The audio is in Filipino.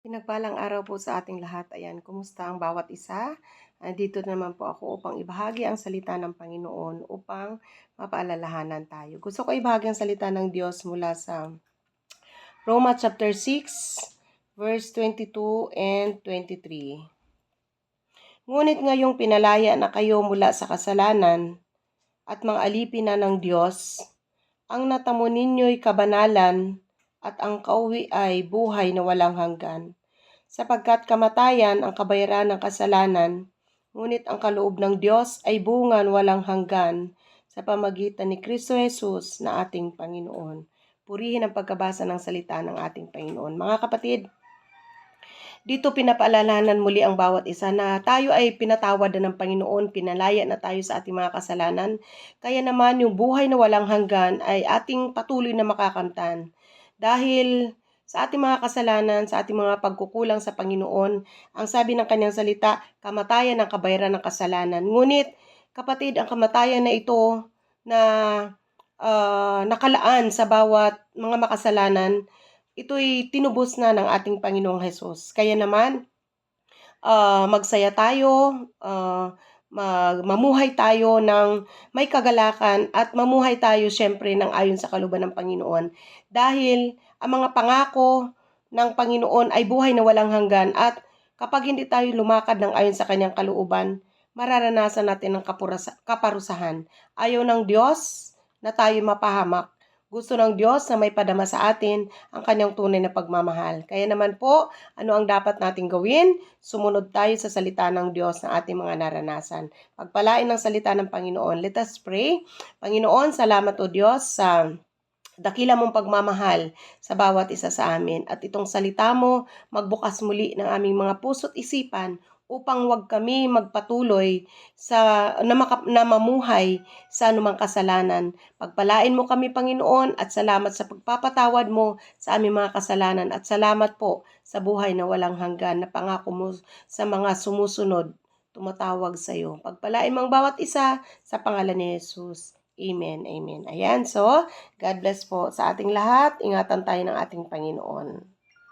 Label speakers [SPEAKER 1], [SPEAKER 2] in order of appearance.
[SPEAKER 1] Pinagpalang araw po sa ating lahat. Ayan, kumusta ang bawat isa? Dito naman po ako upang ibahagi ang salita ng Panginoon upang mapaalalahanan tayo. Gusto ko ibahagi ang salita ng Diyos mula sa Roma chapter 6, verse 22 and 23. Ngunit ngayong pinalaya na kayo mula sa kasalanan at mga alipin na ng Diyos, ang natamo ninyo'y kabanalan at ang kauwi ay buhay na walang hanggan. Sapagkat kamatayan ang kabayaran ng kasalanan, ngunit ang kaloob ng Diyos ay bungan walang hanggan sa pamagitan ni Kristo Jesus na ating Panginoon. Purihin ang pagkabasa ng salita ng ating Panginoon. Mga kapatid, dito pinapaalalahanan muli ang bawat isa na tayo ay pinatawad na ng Panginoon, pinalaya na tayo sa ating mga kasalanan. Kaya naman yung buhay na walang hanggan ay ating patuloy na makakamtan. Dahil sa ating mga kasalanan, sa ating mga pagkukulang sa Panginoon, ang sabi ng kanyang salita, kamatayan ang kabayaran ng kasalanan. Ngunit, kapatid, ang kamatayan na ito na nakalaan sa bawat mga makasalanan, ito'y tinubos na ng ating Panginoong Hesus. Kaya naman, magsaya tayo, mamuhay tayo ng may kagalakan at mamuhay tayo syempre ng ayon sa kalooban ng Panginoon. Dahil ang mga pangako ng Panginoon ay buhay na walang hanggan at kapag hindi tayo lumakad ng ayon sa kanyang kalooban, mararanasan natin ang kaparusahan. Ayaw ng Diyos na tayo mapahamak. Gusto ng Diyos na may padama sa atin ang kanyang tunay na pagmamahal. Kaya naman po, ano ang dapat nating gawin? Sumunod tayo sa salita ng Diyos na ating mga naranasan. Pagpalain ng salita ng Panginoon. Let us pray. Panginoon, salamat o Diyos sa dakila mong pagmamahal sa bawat isa sa amin. At itong salita mo, magbukas muli ng aming mga puso't isipan upang wag kami magpatuloy na mamuhay sa anumang kasalanan. Pagpalain mo kami, Panginoon, at salamat sa pagpapatawad mo sa aming mga kasalanan. At salamat po sa buhay na walang hanggan na pangako mo sa mga sumusunod tumatawag sa iyo. Pagpalain mo ang bawat isa sa pangalan ni Jesus. Amen, amen. Ayan, so, God bless po sa ating lahat. Ingatan tayo ng ating Panginoon.